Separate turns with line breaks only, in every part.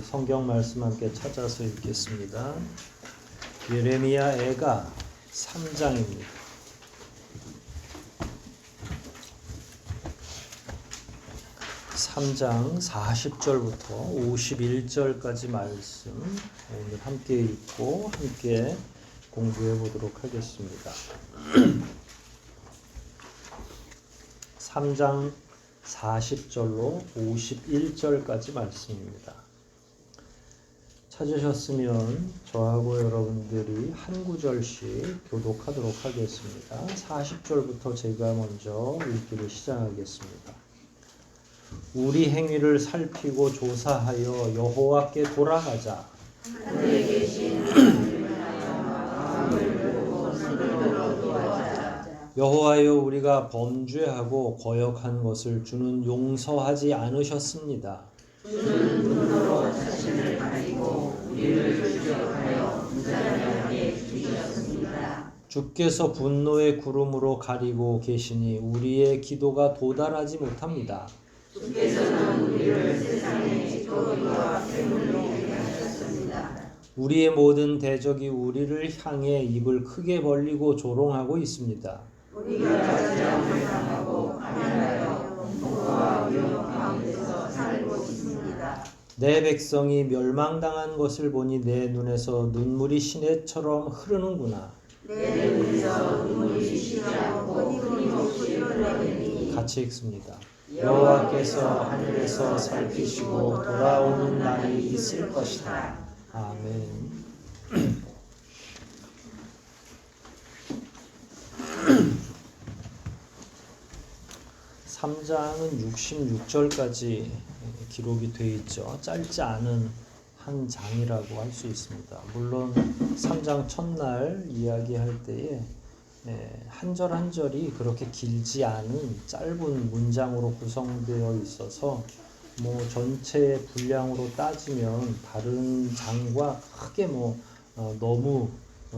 성경 말씀 함께 찾아서 읽겠습니다. 예레미야 애가 3장입니다. 3장 40절부터 51절까지 말씀 오늘 함께 읽고 함께 공부해 보도록 하겠습니다. 3장 40절로 51절까지 말씀입니다. 찾으셨으면 저하고 여러분들이 한 구절씩 교독하도록 하겠습니다. 40절부터 제가 먼저 읽기를 시작하겠습니다. 우리 행위를 살피고 조사하여 여호와께 돌아가자.
하늘에 계신 하나님을 마음을 보고 손을 도와자.
여호와여, 우리가 범죄하고 거역한 것을 주는 용서하지 않으셨습니다.
주는 눈으로 자신을 가리고 우리를 추격하여 무자비하게 죽이셨습니다.
주께서 분노의 구름으로 가리고 계시니 우리의 기도가 도달하지 못합니다.
주께서는 우리를 세상의 조기와 괴물로 하셨습니다.
우리의 모든 대적이 우리를 향해 입을 크게 벌리고 조롱하고 있습니다.
우리가 재앙을 당하고 가난하여 공포와 위험 가운데서 살고 있습니다.
내 백성이 멸망당한 것을 보니 내 눈에서 눈물이 시내처럼 흐르는구나.
내 눈에서 눈물이 쉬지 않고 끊임없이 흘러내리니.
같이 읽습니다. 여호와께서 하늘에서 살피시고 돌아오는 날이 있을 것이다. 아멘. (3장은) 66절까지 기록이 되어 있죠. 짧지 않은 한 장이라고 할 수 있습니다. 물론 3장 첫날 이야기할 때에 한 절 한 절이 그렇게 길지 않은 짧은 문장으로 구성되어 있어서 전체 분량으로 따지면 다른 장과 크게 너무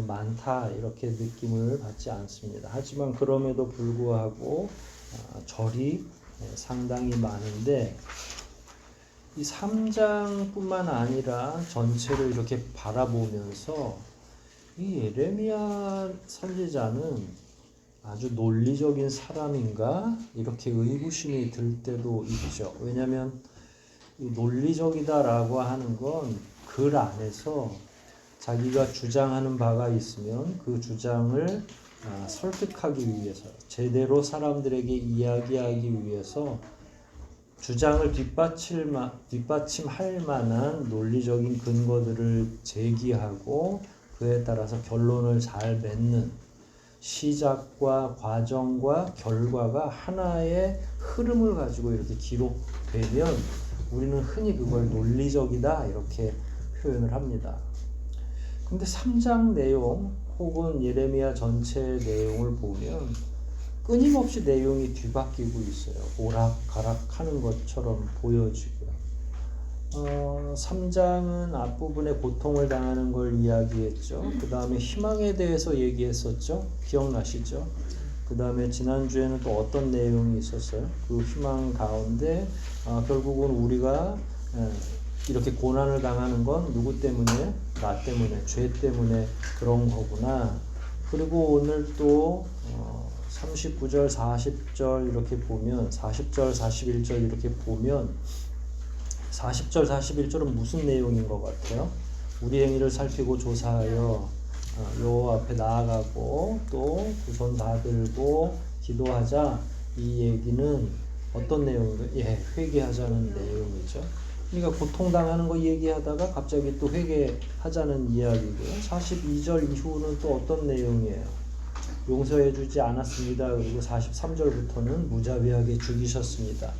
많다 이렇게 느낌을 받지 않습니다. 하지만 그럼에도 불구하고 절이 상당히 많은데 이 3장뿐만 아니라 전체를 이렇게 바라보면서 이 예레미야 선지자는 아주 논리적인 사람인가? 이렇게 의구심이 들 때도 있죠. 왜냐하면 이 논리적이다라고 하는 건 글 안에서 자기가 주장하는 바가 있으면 그 주장을 설득하기 위해서, 제대로 사람들에게 이야기하기 위해서 주장을 뒷받침할 만한 논리적인 근거들을 제기하고 그에 따라서 결론을 잘 맺는, 시작과 과정과 결과가 하나의 흐름을 가지고 이렇게 기록되면 우리는 흔히 그걸 논리적이다 이렇게 표현을 합니다. 근데 3장 내용 혹은 예레미야 전체 내용을 보면 끊임없이 내용이 뒤바뀌고 있어요. 오락가락 하는 것처럼 보여지고요. 3장은 앞부분에 고통을 당하는 걸 이야기했죠. 그 다음에 희망에 대해서 얘기했었죠. 기억나시죠? 그 다음에 지난주에는 또 어떤 내용이 있었어요? 그 희망 가운데 결국은 우리가 이렇게 고난을 당하는 건 누구 때문에? 나 때문에, 죄 때문에 그런 거구나. 그리고 오늘 또 39절, 40절 이렇게 보면, 40절, 41절 이렇게 보면 40절, 41절은 무슨 내용인 것 같아요? 우리 행위를 살피고 조사하여 여호와 앞에 나아가고 또 두 손 다 들고 기도하자. 이 얘기는 어떤 내용인가요? 회개하자는 내용이죠. 그러니까 고통당하는 거 얘기하다가 갑자기 또 회개하자는 이야기고요. 42절 이후는 또 어떤 내용이에요? 용서해주지 않았습니다. 그리고 43절부터는 무자비하게 죽이셨습니다.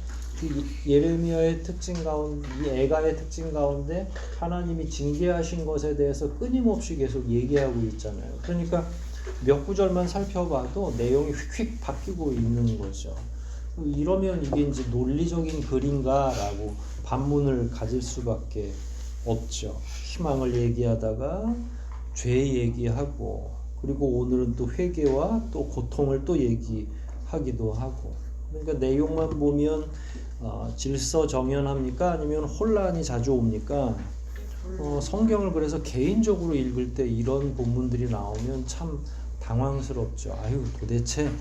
예레미야의 특징 가운데, 이 애가의 특징 가운데 하나님이 징계하신 것에 대해서 끊임없이 계속 얘기하고 있잖아요. 그러니까 몇 구절만 살펴봐도 내용이 휙휙 바뀌고 있는 거죠. 이러면 이게 이제 논리적인 글인가라고 반문을 가질 수밖에 없죠. 희망을 얘기하다가 죄 얘기하고, 그리고 오늘은 또 회개와 또 고통을 또 얘기하기도 하고. 그러니까 내용만 보면 질서정연합니까? 아니면 혼란이 자주 옵니까? 성경을 그래서 개인적으로 읽을 때 이런 본문들이 나오면 참 당황스럽죠. 아유, 도대체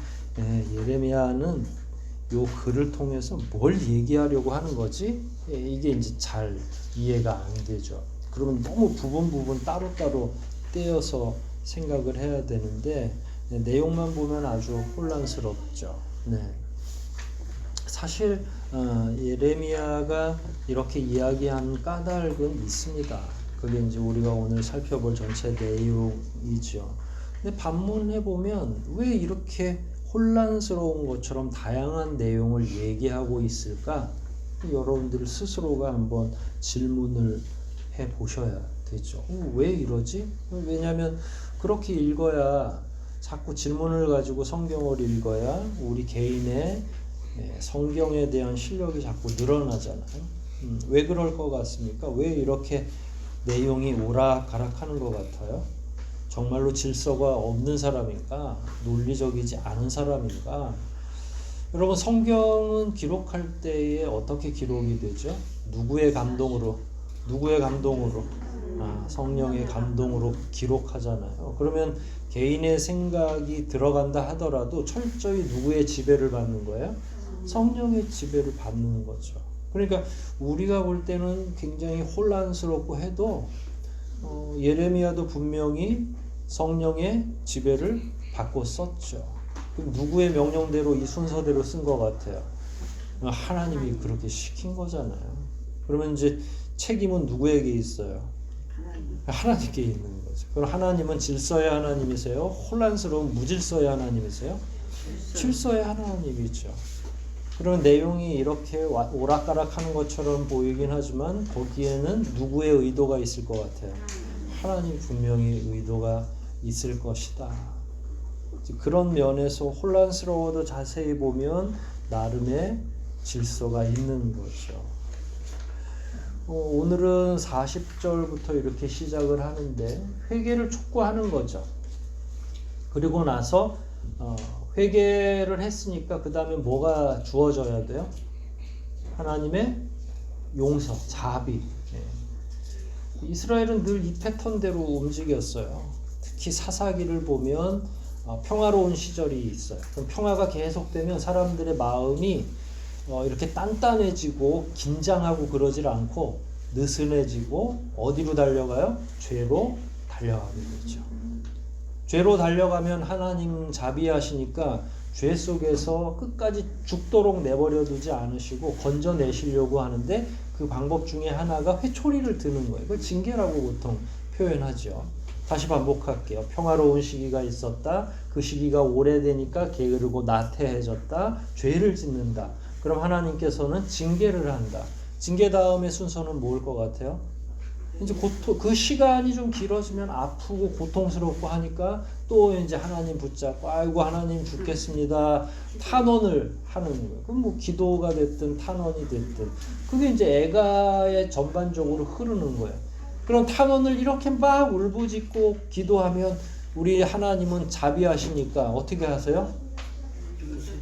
예레미야는 요 글을 통해서 뭘 얘기하려고 하는 거지? 이게 이제 잘 이해가 안 되죠. 그러면 너무 부분 따로따로 떼어서 생각을 해야 되는데 내용만 보면 아주 혼란스럽죠. 네. 사실 예레미야가 이렇게 이야기한 까닭은 있습니다. 그게 이제 우리가 오늘 살펴볼 전체 내용이죠. 근데 반문해 보면 왜 이렇게 혼란스러운 것처럼 다양한 내용을 얘기하고 있을까? 여러분들 스스로가 한번 질문을 해 보셔야 되죠. 왜 이러지? 왜냐하면 그렇게 읽어야 자꾸 질문을 가지고 성경을 읽어야 우리 개인의 성경에 대한 실력이 자꾸 늘어나잖아요. 왜 그럴 것 같습니까? 왜 이렇게 내용이 오락가락하는 것 같아요? 정말로 질서가 없는 사람인가? 논리적이지 않은 사람인가? 여러분, 성경은 기록할 때에 어떻게 기록이 되죠? 누구의 감동으로? 성령의 감동으로 기록하잖아요. 그러면 개인의 생각이 들어간다 하더라도 철저히 누구의 지배를 받는 거예요? 성령의 지배를 받는 거죠. 그러니까 우리가 볼 때는 굉장히 혼란스럽고 해도 예레미야도 분명히 성령의 지배를 받고 썼죠. 그럼 누구의 명령대로 이 순서대로 쓴 것 같아요? 하나님이 그렇게 시킨 거잖아요. 그러면 이제 책임은 누구에게 있어요? 하나님께 있는 거죠. 그럼 하나님은 질서의 하나님이세요? 혼란스러운 무질서의 하나님이세요? 질서의 하나님이죠. 그런 내용이 이렇게 오락가락하는 것처럼 보이긴 하지만 거기에는 누구의 의도가 있을 것 같아요? 하나님 분명히 의도가 있을 것이다. 그런 면에서 혼란스러워도 자세히 보면 나름의 질서가 있는 거죠. 오늘은 40절부터 이렇게 시작을 하는데 회개를 촉구하는 거죠. 그리고 나서 회개를 했으니까 그 다음에 뭐가 주어져야 돼요? 하나님의 용서, 자비. 이스라엘은 늘 이 패턴대로 움직였어요. 특히 사사기를 보면 평화로운 시절이 있어요. 그럼 평화가 계속되면 사람들의 마음이 이렇게 단단해지고 긴장하고 그러질 않고 느슨해지고 어디로 달려가요? 죄로 달려가게 되죠. 죄로 달려가면 하나님 자비하시니까 죄 속에서 끝까지 죽도록 내버려 두지 않으시고 건져내시려고 하는데 그 방법 중에 하나가 회초리를 드는 거예요. 그걸 징계라고 보통 표현하죠. 다시 반복할게요. 평화로운 시기가 있었다. 그 시기가 오래되니까 게으르고 나태해졌다. 죄를 짓는다. 그럼 하나님께서는 징계를 한다. 징계 다음의 순서는 뭘 것 같아요? 이제 그 시간이 좀 길어지면 아프고 고통스럽고 하니까 또 이제 하나님 붙잡고 아이고 하나님 죽겠습니다. 탄원을 하는 거예요. 그럼 뭐 기도가 됐든 탄원이 됐든 그게 이제 애가에 전반적으로 흐르는 거예요. 그럼 탄원을 이렇게 막 울부짖고 기도하면 우리 하나님은 자비하시니까 어떻게 하세요?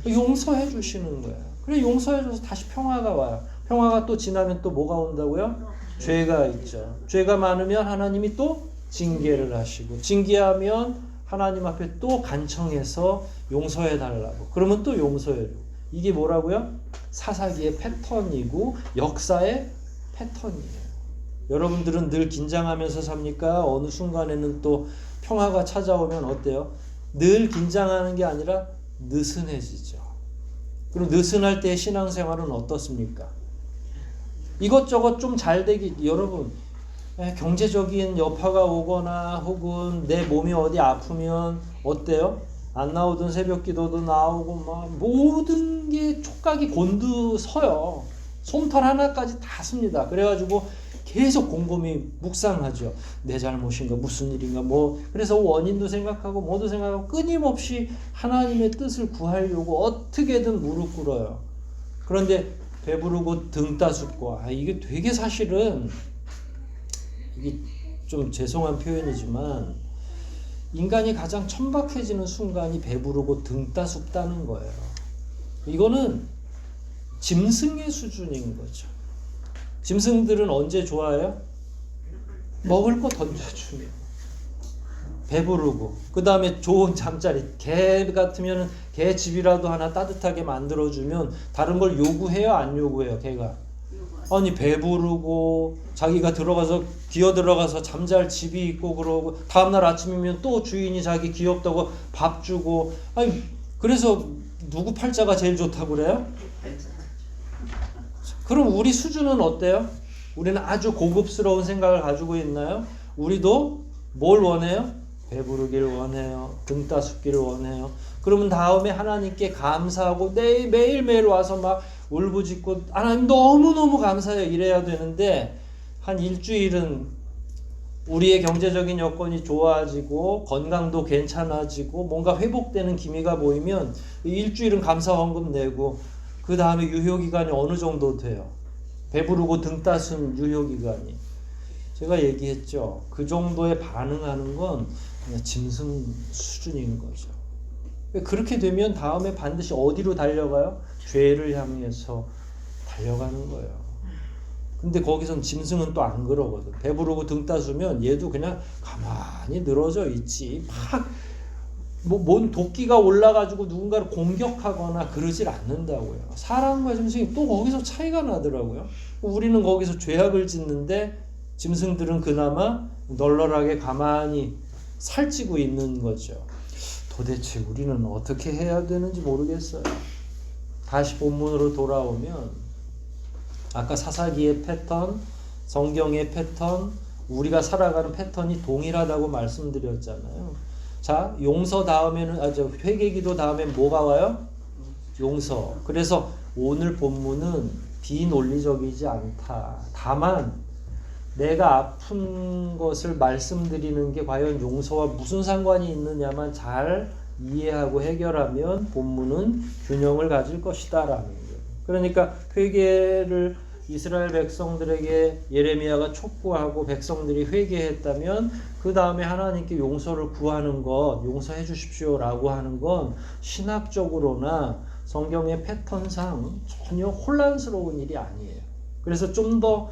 용서해 주시는 거예요. 그래 용서해 줘서 다시 평화가 와요. 평화가 또 지나면 또 뭐가 온다고요? 죄가 있죠. 죄가 많으면 하나님이 또 징계를 하시고 징계하면 하나님 앞에 또 간청해서 용서해 달라고. 그러면 또 용서해 주고. 이게 뭐라고요? 사사기의 패턴이고 역사의 패턴이에요. 여러분들은 늘 긴장하면서 삽니까? 어느 순간에는 또 평화가 찾아오면 어때요? 늘 긴장하는 게 아니라 느슨해지죠. 그리고 느슨할 때 신앙생활은 어떻습니까? 이것저것 좀 잘 되기, 여러분, 경제적인 여파가 오거나 혹은 내 몸이 어디 아프면 어때요? 안 나오던 새벽 기도도 나오고 막 모든 게 촉각이 곤두서요. 솜털 하나까지 다 씁니다. 그래가지고 계속 곰곰이 묵상하죠. 내 잘못인가 무슨 일인가 뭐 그래서 원인도 생각하고 뭐도 생각하고 끊임없이 하나님의 뜻을 구하려고 어떻게든 무릎 꿇어요. 그런데 배부르고 등 따숩고 이게 되게 사실은 이게 좀 죄송한 표현이지만 인간이 가장 천박해지는 순간이 배부르고 등 따숩다는 거예요. 이거는 짐승의 수준인 거죠. 짐승들은 언제 좋아해요? 먹을 거 던져주며 배부르고 그 다음에 좋은 잠자리 개 같으면 개 집이라도 하나 따뜻하게 만들어주면 다른 걸 요구해요 안 요구해요 개가? 아니 배부르고 자기가 들어가서 기어 들어가서 잠잘 집이 있고 그러고 다음날 아침이면 또 주인이 자기 귀엽다고 밥 주고 아니 그래서 누구 팔자가 제일 좋다고 그래요? 그럼 우리 수준은 어때요? 우리는 아주 고급스러운 생각을 가지고 있나요? 우리도 뭘 원해요? 배부르길 원해요. 등 따숩기를 원해요. 그러면 다음에 하나님께 감사하고 매일매일 와서 막 울부짖고 하나님 너무너무 감사해요 이래야 되는데 한 일주일은 우리의 경제적인 여건이 좋아지고 건강도 괜찮아지고 뭔가 회복되는 기미가 보이면 일주일은 감사 헌금 내고 그 다음에 유효기간이 어느 정도 돼요? 배부르고 등 따순 유효기간이. 제가 얘기했죠. 그 정도에 반응하는 건 그냥 짐승 수준인 거죠. 그렇게 되면 다음에 반드시 어디로 달려가요? 죄를 향해서 달려가는 거예요. 근데 거기선 짐승은 또 안 그러거든. 배부르고 등 따수면 얘도 그냥 가만히 늘어져 있지. 막 뭔 도끼가 올라가지고 누군가를 공격하거나 그러질 않는다고요. 사람과 짐승이 또 거기서 차이가 나더라고요. 우리는 거기서 죄악을 짓는데 짐승들은 그나마 널널하게 가만히 살찌고 있는 거죠. 도대체 우리는 어떻게 해야 되는지 모르겠어요. 다시 본문으로 돌아오면 아까 사사기의 패턴, 성경의 패턴, 우리가 살아가는 패턴이 동일하다고 말씀드렸잖아요. 자, 용서 다음에는 회개기도 다음에 뭐가 와요? 용서. 그래서 오늘 본문은 비논리적이지 않다. 다만 내가 아픈 것을 말씀드리는 게 과연 용서와 무슨 상관이 있느냐만 잘 이해하고 해결하면 본문은 균형을 가질 것이다 라는 거예요. 그러니까 회개를 이스라엘 백성들에게 예레미야가 촉구하고 백성들이 회개했다면 그 다음에 하나님께 용서를 구하는 것, 용서해 주십시오 라고 하는 건 신학적으로나 성경의 패턴상 전혀 혼란스러운 일이 아니에요. 그래서 좀 더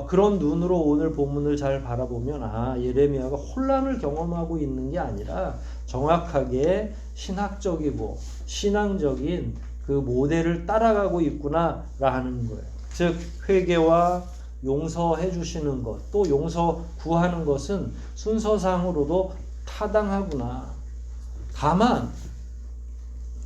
그런 눈으로 오늘 본문을 잘 바라보면 예레미야가 혼란을 경험하고 있는 게 아니라 정확하게 신학적이고 신앙적인 그 모델을 따라가고 있구나라는 거예요. 즉 회개와 용서해 주시는 것, 또 용서 구하는 것은 순서상으로도 타당하구나. 다만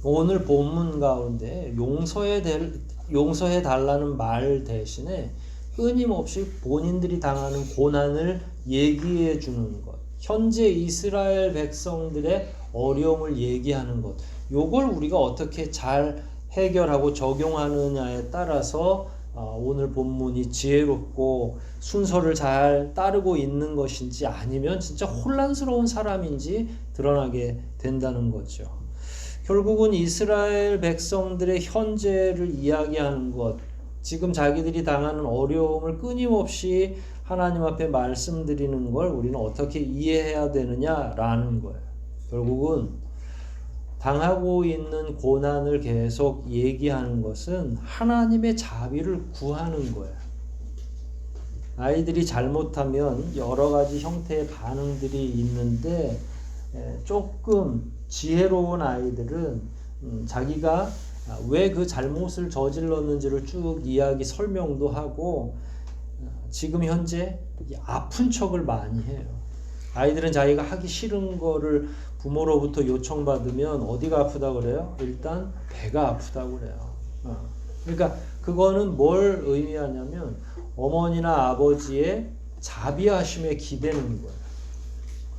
오늘 본문 가운데 용서해 달라는 말 대신에 끊임없이 본인들이 당하는 고난을 얘기해 주는 것, 현재 이스라엘 백성들의 어려움을 얘기하는 것, 요걸 우리가 어떻게 잘 해결하고 적용하느냐에 따라서 오늘 본문이 지혜롭고 순서를 잘 따르고 있는 것인지 아니면 진짜 혼란스러운 사람인지 드러나게 된다는 거죠. 결국은 이스라엘 백성들의 현재를 이야기하는 것, 지금 자기들이 당하는 어려움을 끊임없이 하나님 앞에 말씀드리는 걸 우리는 어떻게 이해해야 되느냐라는 거예요. 결국은 당하고 있는 고난을 계속 얘기하는 것은 하나님의 자비를 구하는 거예요. 아이들이 잘못하면 여러 가지 형태의 반응들이 있는데 조금 지혜로운 아이들은 자기가 왜 그 잘못을 저질렀는지를 쭉 설명도 하고 지금 현재 아픈 척을 많이 해요. 아이들은 자기가 하기 싫은 거를 부모로부터 요청받으면 어디가 아프다 그래요? 일단 배가 아프다고 그래요. 그러니까 그거는 뭘 의미하냐면 어머니나 아버지의 자비하심에 기대는 거예요.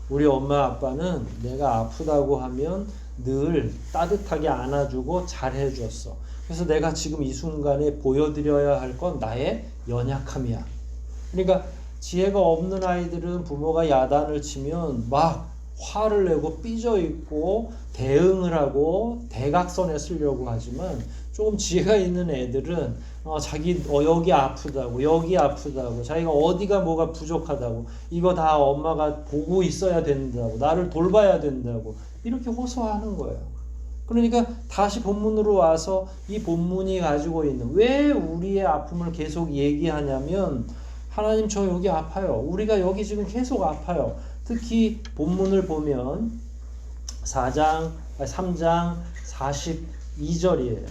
우리 엄마 아빠는 내가 아프다고 하면 늘 따뜻하게 안아주고 잘해줬어. 그래서 내가 지금 이 순간에 보여드려야 할 건 나의 연약함이야. 그러니까 지혜가 없는 아이들은 부모가 야단을 치면 막 화를 내고 삐져 있고 대응을 하고 대각선에 쓰려고 하지만 조금 지혜가 있는 애들은 자기 여기 아프다고 여기 아프다고 자기가 어디가 뭐가 부족하다고 이거 다 엄마가 보고 있어야 된다고 나를 돌봐야 된다고 이렇게 호소하는 거예요. 그러니까 다시 본문으로 와서 이 본문이 가지고 있는 왜 우리의 아픔을 계속 얘기하냐면 하나님 저 여기 아파요. 우리가 여기 지금 계속 아파요. 특히 본문을 보면 3장 42절이에요.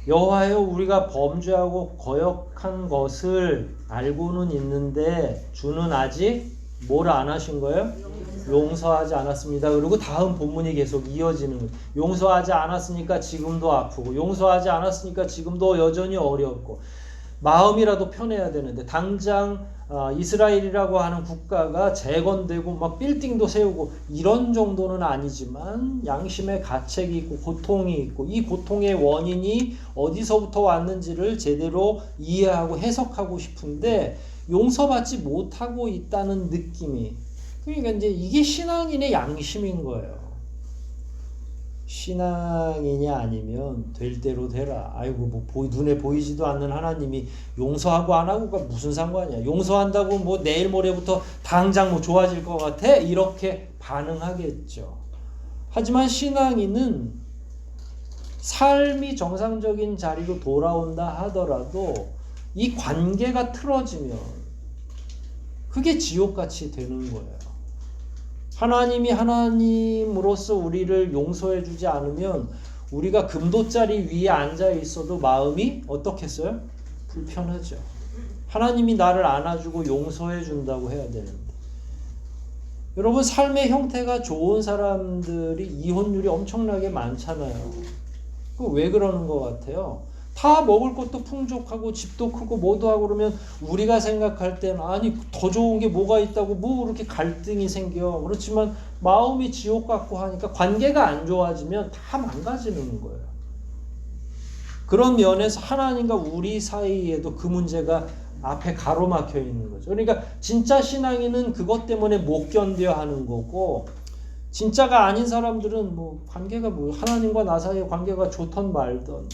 여호와여 우리가 범죄하고 거역한 것을 알고는 있는데 주는 아직 뭘 안 하신 거예요? 용서하지 않았습니다. 그리고 다음 본문이 계속 이어지는 거예요. 용서하지 않았으니까 지금도 아프고 용서하지 않았으니까 지금도 여전히 어렵고 마음이라도 편해야 되는데 당장 이스라엘이라고 하는 국가가 재건되고 막 빌딩도 세우고 이런 정도는 아니지만 양심의 가책이 있고 고통이 있고 이 고통의 원인이 어디서부터 왔는지를 제대로 이해하고 해석하고 싶은데 용서받지 못하고 있다는 느낌이, 그러니까 이제 이게 신앙인의 양심인 거예요. 신앙인이 아니면 될 대로 되라. 아이고 뭐 눈에 보이지도 않는 하나님이 용서하고 안 하고가 무슨 상관이야. 용서한다고 뭐 내일 모레부터 당장 뭐 좋아질 것 같아? 이렇게 반응하겠죠. 하지만 신앙인은 삶이 정상적인 자리로 돌아온다 하더라도 이 관계가 틀어지면 그게 지옥같이 되는 거예요. 하나님이 하나님으로서 우리를 용서해 주지 않으면 우리가 금도자리 위에 앉아 있어도 마음이 어떻겠어요? 불편하죠. 하나님이 나를 안아주고 용서해 준다고 해야 되는데. 여러분 삶의 형태가 좋은 사람들이 이혼율이 엄청나게 많잖아요. 왜 그러는 것 같아요? 다 먹을 것도 풍족하고 집도 크고 뭐도 하고 그러면 우리가 생각할 때는 아니 더 좋은 게 뭐가 있다고 뭐 그렇게 갈등이 생겨. 그렇지만 마음이 지옥 같고 하니까 관계가 안 좋아지면 다 망가지는 거예요. 그런 면에서 하나님과 우리 사이에도 그 문제가 앞에 가로막혀 있는 거죠. 그러니까 진짜 신앙인은 그것 때문에 못 견뎌 하는 거고, 진짜가 아닌 사람들은 뭐 관계가 뭐 하나님과 나 사이의 관계가 좋던 말던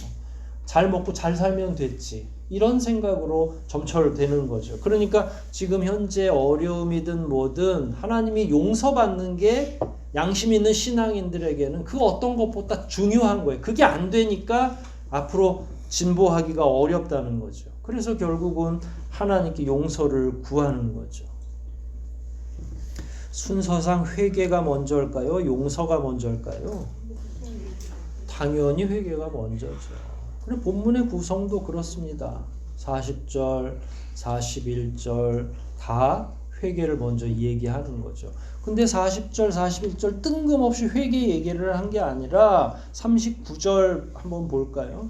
잘 먹고 잘 살면 됐지 이런 생각으로 점철되는 거죠. 그러니까 지금 현재 어려움이든 뭐든 하나님이 용서받는 게 양심 있는 신앙인들에게는 그 어떤 것보다 중요한 거예요. 그게 안 되니까 앞으로 진보하기가 어렵다는 거죠. 그래서 결국은 하나님께 용서를 구하는 거죠. 순서상 회개가 먼저일까요? 용서가 먼저일까요? 당연히 회개가 먼저죠. 그리고 본문의 구성도 그렇습니다. 40절, 41절 다 회개를 먼저 얘기하는 거죠. 근데 40절, 41절 뜬금없이 회개 얘기를 한 게 아니라 39절 한번 볼까요?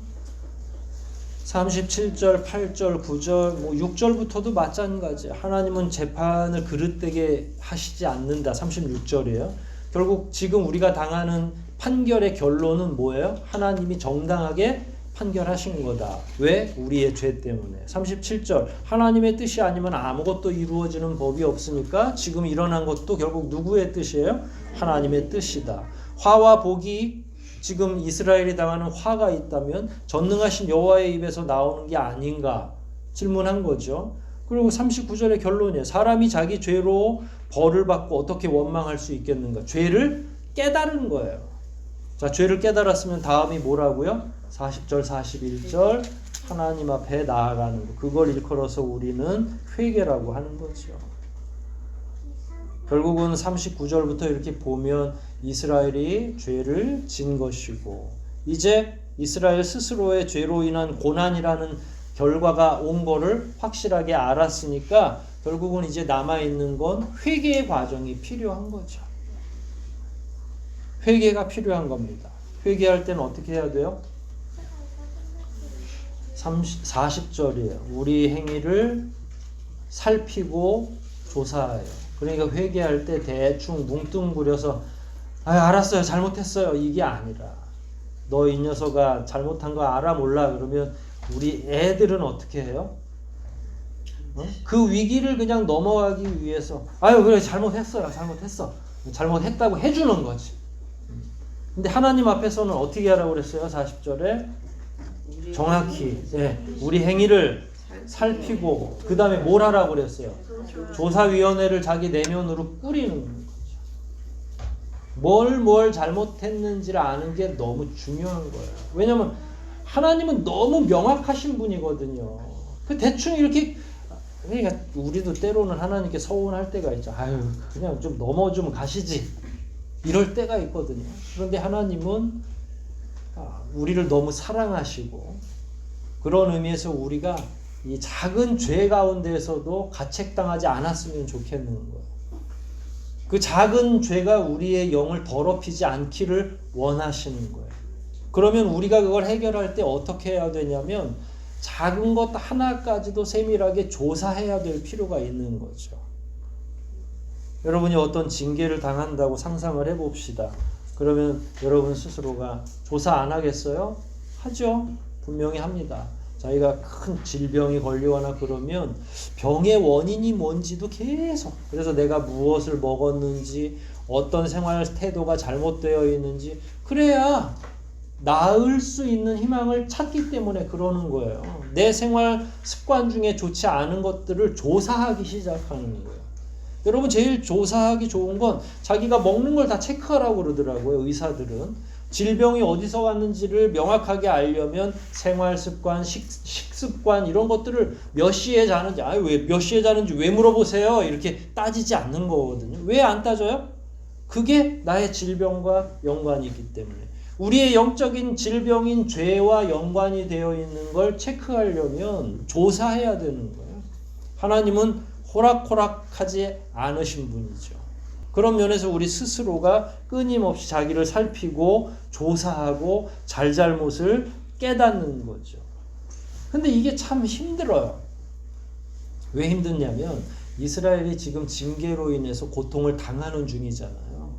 37절, 8절, 9절, 뭐 6절부터도 마찬가지야. 하나님은 재판을 그릇되게 하시지 않는다. 36절이에요. 결국 지금 우리가 당하는 판결의 결론은 뭐예요? 하나님이 정당하게 판결하신 거다. 왜? 우리의 죄 때문에. 37절 하나님의 뜻이 아니면 아무것도 이루어지는 법이 없으니까 지금 일어난 것도 결국 누구의 뜻이에요? 하나님의 뜻이다. 화와 복이 지금 이스라엘이 당하는 화가 있다면 전능하신 여호와의 입에서 나오는 게 아닌가 질문한 거죠. 그리고 39절의 결론이에요. 사람이 자기 죄로 벌을 받고 어떻게 원망할 수 있겠는가? 죄를 깨달은 거예요. 자, 죄를 깨달았으면 다음이 뭐라고요? 40절, 41절 하나님 앞에 나아가는 거. 그걸 일컬어서 우리는 회개라고 하는 거죠. 결국은 39절부터 이렇게 보면 이스라엘이 죄를 진 것이고 이제 이스라엘 스스로의 죄로 인한 고난이라는 결과가 온 거를 확실하게 알았으니까 결국은 이제 남아있는 건 회개의 과정이 필요한 거죠. 회개가 필요한 겁니다. 회개할 때는 어떻게 해야 돼요? 40절이에요. 우리 행위를 살피고 조사해요. 그러니까 회개할 때 대충 뭉뚱그려서 알았어요. 잘못했어요. 이게 아니라 너 이 녀석아 잘못한 거 알아 몰라 그러면 우리 애들은 어떻게 해요? 그 위기를 그냥 넘어가기 위해서 그래 잘못했어요. 잘못했다고 해주는 거지. 근데 하나님 앞에서는 어떻게 하라고 그랬어요? 40절에 정확히 우리 행위를 살피고 그 다음에 뭘 하라고 그랬어요? 조사위원회를 자기 내면으로 꾸리는 거죠. 뭘 잘못했는지를 아는 게 너무 중요한 거예요. 왜냐하면 하나님은 너무 명확하신 분이거든요. 그 대충 이렇게 그러니까 우리도 때로는 하나님께 서운할 때가 있죠. 아유, 그냥 좀 넘어 좀 가시지. 이럴 때가 있거든요. 그런데 하나님은 우리를 너무 사랑하시고 그런 의미에서 우리가 이 작은 죄 가운데에서도 가책당하지 않았으면 좋겠는 거예요. 그 작은 죄가 우리의 영을 더럽히지 않기를 원하시는 거예요. 그러면 우리가 그걸 해결할 때 어떻게 해야 되냐면 작은 것 하나까지도 세밀하게 조사해야 될 필요가 있는 거죠. 여러분이 어떤 징계를 당한다고 상상을 해봅시다. 그러면 여러분 스스로가 조사 안 하겠어요? 하죠. 분명히 합니다. 자기가 큰 질병이 걸리거나 그러면 병의 원인이 뭔지도 계속, 그래서 내가 무엇을 먹었는지, 어떤 생활 태도가 잘못되어 있는지, 그래야 나을 수 있는 희망을 찾기 때문에 그러는 거예요. 내 생활 습관 중에 좋지 않은 것들을 조사하기 시작하는 거예요. 여러분 제일 조사하기 좋은 건 자기가 먹는 걸 다 체크하라고 그러더라고요. 의사들은. 질병이 어디서 왔는지를 명확하게 알려면 생활 습관, 식습관 이런 것들을 몇 시에 자는지, 왜 몇 시에 자는지 왜 물어보세요? 이렇게 따지지 않는 거거든요. 왜 안 따져요? 그게 나의 질병과 연관이 있기 때문에. 우리의 영적인 질병인 죄와 연관이 되어 있는 걸 체크하려면 조사해야 되는 거예요. 하나님은 호락호락하지 않으신 분이죠. 그런 면에서 우리 스스로가 끊임없이 자기를 살피고 조사하고 잘잘못을 깨닫는 거죠. 근데 이게 참 힘들어요. 왜 힘드냐면 이스라엘이 지금 징계로 인해서 고통을 당하는 중이잖아요.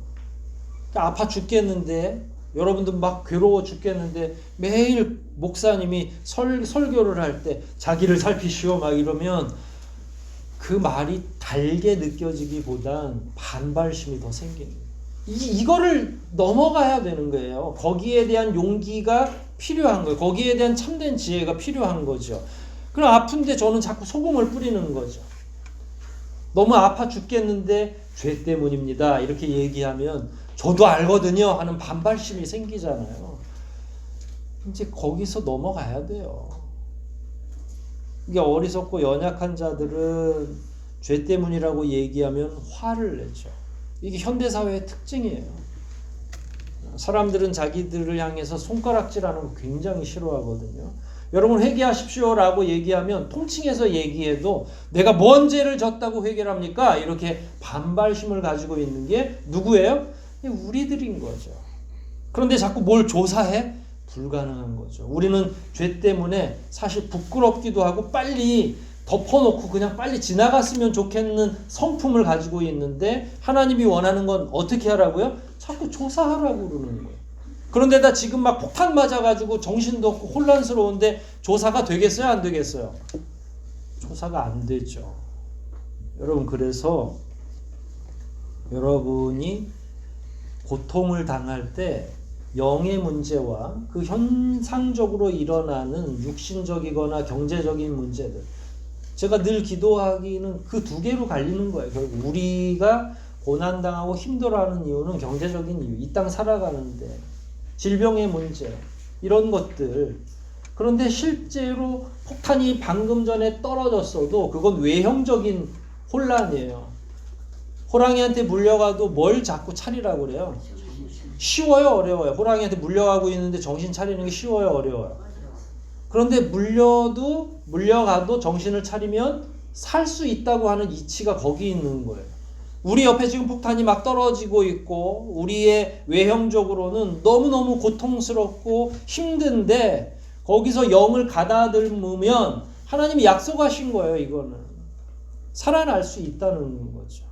그러니까 아파 죽겠는데, 여러분들 막 괴로워 죽겠는데 매일 목사님이 설교를 할 때 자기를 살피시오 막 이러면 그 말이 달게 느껴지기보단 반발심이 더 생기는 거예요. 이거를 넘어가야 되는 거예요. 거기에 대한 용기가 필요한 거예요. 거기에 대한 참된 지혜가 필요한 거죠. 그럼 아픈데 저는 자꾸 소금을 뿌리는 거죠. 너무 아파 죽겠는데 죄 때문입니다. 이렇게 얘기하면 저도 알거든요 하는 반발심이 생기잖아요. 이제 거기서 넘어가야 돼요. 이게 어리석고 연약한 자들은 죄 때문이라고 얘기하면 화를 내죠. 이게 현대사회의 특징이에요. 사람들은 자기들을 향해서 손가락질하는 거 굉장히 싫어하거든요. 여러분 회개하십시오라고 얘기하면 통칭해서 얘기해도 내가 뭔 죄를 졌다고 회개를 합니까? 이렇게 반발심을 가지고 있는 게 누구예요? 우리들인 거죠. 그런데 자꾸 뭘 조사해? 불가능한 거죠. 우리는 죄 때문에 사실 부끄럽기도 하고 빨리 덮어놓고 그냥 빨리 지나갔으면 좋겠는 성품을 가지고 있는데 하나님이 원하는 건 어떻게 하라고요? 자꾸 조사하라고 그러는 거예요. 그런데다 지금 막 폭탄 맞아가지고 정신도 없고 혼란스러운데 조사가 되겠어요? 안 되겠어요? 조사가 안 되죠. 여러분 그래서 여러분이 고통을 당할 때 영의 문제와 그 현상적으로 일어나는 육신적이거나 경제적인 문제들, 제가 늘 기도하기는 그 두 개로 갈리는 거예요. 결국 우리가 고난당하고 힘들어하는 이유는 경제적인 이유, 이 땅 살아가는데 질병의 문제 이런 것들. 그런데 실제로 폭탄이 방금 전에 떨어졌어도 그건 외형적인 혼란이에요. 호랑이한테 물려가도 뭘 자꾸 차리라고 그래요? 쉬워요, 어려워요? 호랑이한테 물려가고 있는데 정신 차리는 게 쉬워요, 어려워요? 그런데 물려가도 정신을 차리면 살 수 있다고 하는 이치가 거기 있는 거예요. 우리 옆에 지금 폭탄이 막 떨어지고 있고 우리의 외형적으로는 너무너무 고통스럽고 힘든데 거기서 영을 가다듬으면 하나님이 약속하신 거예요. 이거는 살아날 수 있다는 거죠.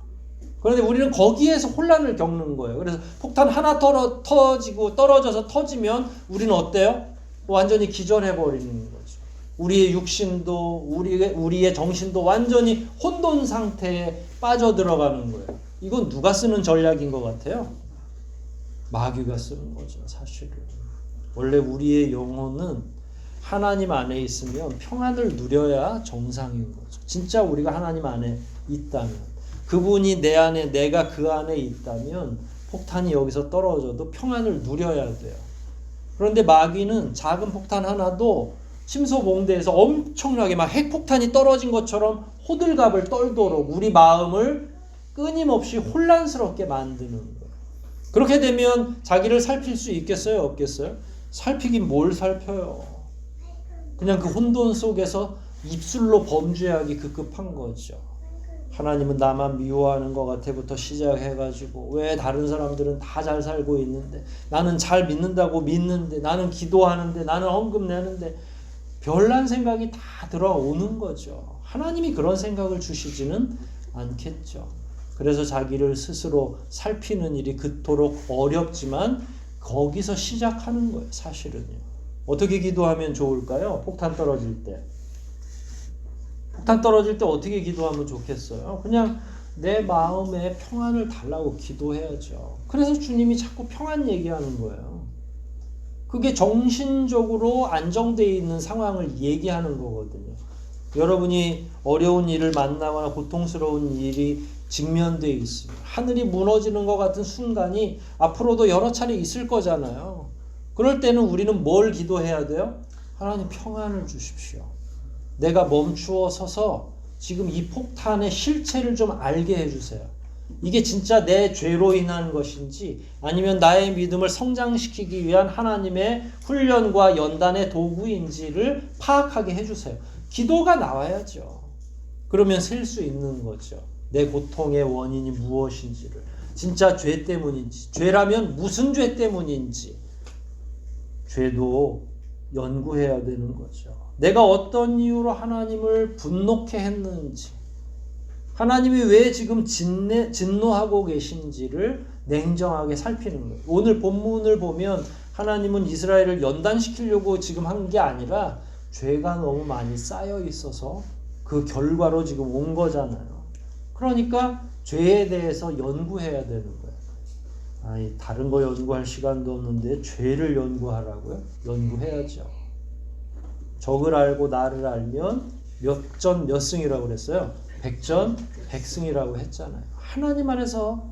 그런데 우리는 거기에서 혼란을 겪는 거예요. 그래서 폭탄 하나 터지고 떨어져서 터지면 우리는 어때요? 완전히 기절해버리는 거죠. 우리의 육신도 우리의 정신도 완전히 혼돈 상태에 빠져들어가는 거예요. 이건 누가 쓰는 전략인 것 같아요? 마귀가 쓰는 거죠, 사실은. 원래 우리의 영혼은 하나님 안에 있으면 평안을 누려야 정상인 거죠. 진짜 우리가 하나님 안에 있다면, 그분이 내 안에, 내가 그 안에 있다면 폭탄이 여기서 떨어져도 평안을 누려야 돼요. 그런데 마귀는 작은 폭탄 하나도 심소봉대에서 엄청나게 막 핵폭탄이 떨어진 것처럼 호들갑을 떨도록 우리 마음을 끊임없이 혼란스럽게 만드는 거예요. 그렇게 되면 자기를 살필 수 있겠어요? 없겠어요? 살피긴 뭘 살펴요. 그냥 그 혼돈 속에서 입술로 범죄하기 급급한 거죠. 하나님은 나만 미워하는 것 같아부터 시작해가지고 왜 다른 사람들은 다 잘 살고 있는데 나는 잘 믿는다고 믿는데 나는 기도하는데 나는 헌금 내는데 별난 생각이 다 들어오는 거죠. 하나님이 그런 생각을 주시지는 않겠죠. 그래서 자기를 스스로 살피는 일이 그토록 어렵지만 거기서 시작하는 거예요. 사실은요. 어떻게 기도하면 좋을까요? 폭탄 떨어질 때. 폭탄 떨어질 때 어떻게 기도하면 좋겠어요? 그냥 내 마음에 평안을 달라고 기도해야죠. 그래서 주님이 자꾸 평안 얘기하는 거예요. 그게 정신적으로 안정되어 있는 상황을 얘기하는 거거든요. 여러분이 어려운 일을 만나거나 고통스러운 일이 직면되어 있으면 하늘이 무너지는 것 같은 순간이 앞으로도 여러 차례 있을 거잖아요. 그럴 때는 우리는 뭘 기도해야 돼요? 하나님 평안을 주십시오. 내가 멈추어 서서 지금 이 폭탄의 실체를 좀 알게 해주세요. 이게 진짜 내 죄로 인한 것인지 아니면 나의 믿음을 성장시키기 위한 하나님의 훈련과 연단의 도구인지를 파악하게 해주세요. 기도가 나와야죠. 그러면 셀 수 있는 거죠. 내 고통의 원인이 무엇인지를. 진짜 죄 때문인지, 죄라면 무슨 죄 때문인지 죄도 연구해야 되는 거죠. 내가 어떤 이유로 하나님을 분노케 했는지, 하나님이 왜 지금 진노하고 계신지를 냉정하게 살피는 거예요. 오늘 본문을 보면 하나님은 이스라엘을 연단시키려고 지금 한 게 아니라 죄가 너무 많이 쌓여 있어서 그 결과로 지금 온 거잖아요. 그러니까 죄에 대해서 연구해야 되는 거예요. 아니, 다른 거 연구할 시간도 없는데 죄를 연구하라고요? 연구해야죠. 적을 알고 나를 알면 몇 전 몇 승이라고 그랬어요? 100전 100승이라고 했잖아요. 하나님 안에서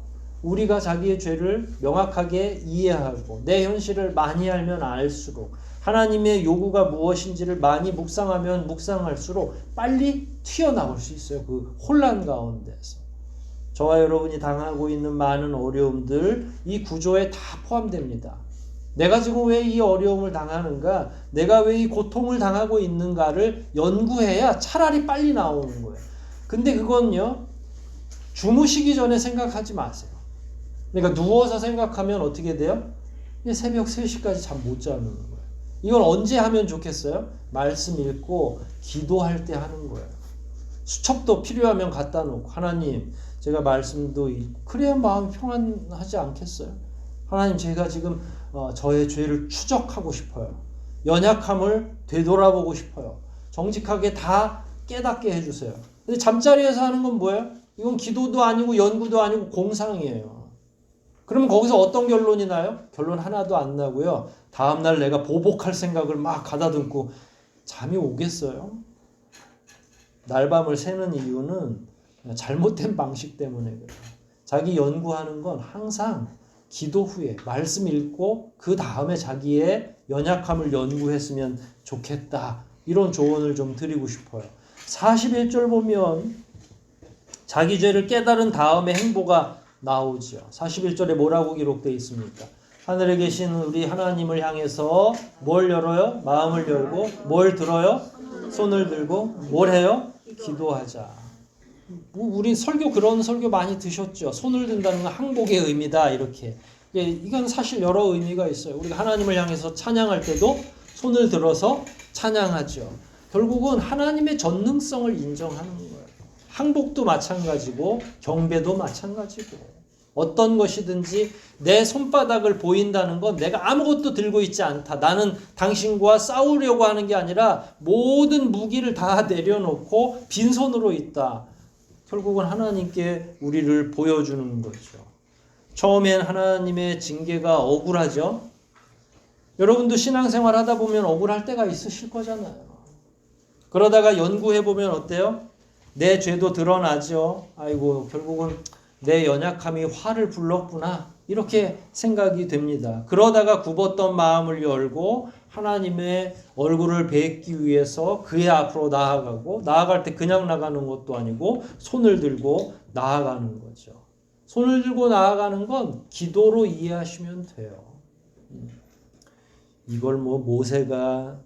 우리가 자기의 죄를 명확하게 이해하고 내 현실을 많이 알면 알수록 하나님의 요구가 무엇인지를 많이 묵상하면 묵상할수록 빨리 튀어나올 수 있어요. 그 혼란 가운데서. 저와 여러분이 당하고 있는 많은 어려움들 이 구조에 다 포함됩니다. 내가 지금 왜 이 어려움을 당하는가? 내가 왜 이 고통을 당하고 있는가를 연구해야 차라리 빨리 나오는 거예요. 근데 그건요, 주무시기 전에 생각하지 마세요. 그러니까 누워서 생각하면 어떻게 돼요? 새벽 3시까지 잠 못 자는 거예요. 이건 언제 하면 좋겠어요? 말씀 읽고 기도할 때 하는 거예요. 수첩도 필요하면 갖다 놓고 하나님 제가 말씀도 읽고 그래야 마음이 평안하지 않겠어요? 하나님 제가 지금 저의 죄를 추적하고 싶어요. 연약함을 되돌아보고 싶어요. 정직하게 다 깨닫게 해주세요. 근데 잠자리에서 하는 건 뭐예요? 이건 기도도 아니고 연구도 아니고 공상이에요. 그러면 거기서 어떤 결론이 나요? 결론 하나도 안 나고요. 다음날 내가 보복할 생각을 막 가다듬고 잠이 오겠어요? 날밤을 새는 이유는 잘못된 방식 때문에 그래요. 자기 연구하는 건 항상 기도 후에 말씀 읽고 그 다음에 자기의 연약함을 연구했으면 좋겠다. 이런 조언을 좀 드리고 싶어요. 41절 보면 자기 죄를 깨달은 다음에 행보가 나오죠. 41절에 뭐라고 기록되어 있습니까? 하늘에 계신 우리 하나님을 향해서 뭘 열어요? 마음을 열고 뭘 들어요? 손을 들고 뭘 해요? 기도하자. 우리 설교 그런 설교 많이 드셨죠. 손을 든다는 건 항복의 의미다 이렇게. 이건 사실 여러 의미가 있어요. 우리가 하나님을 향해서 찬양할 때도 손을 들어서 찬양하죠. 결국은 하나님의 전능성을 인정하는 거예요. 항복도 마찬가지고 경배도 마찬가지고 어떤 것이든지 내 손바닥을 보인다는 건 내가 아무것도 들고 있지 않다. 나는 당신과 싸우려고 하는 게 아니라 모든 무기를 다 내려놓고 빈손으로 있다. 결국은 하나님께 우리를 보여주는 거죠. 처음엔 하나님의 징계가 억울하죠. 여러분도 신앙생활 하다 보면 억울할 때가 있으실 거잖아요. 그러다가 연구해보면 어때요? 내 죄도 드러나죠. 아이고 결국은 내 연약함이 화를 불렀구나. 이렇게 생각이 됩니다. 그러다가 굽었던 마음을 열고 하나님의 얼굴을 뵙기 위해서 그의 앞으로 나아가고 나아갈 때 그냥 나가는 것도 아니고 손을 들고 나아가는 거죠. 손을 들고 나아가는 건 기도로 이해하시면 돼요. 이걸 뭐 모세가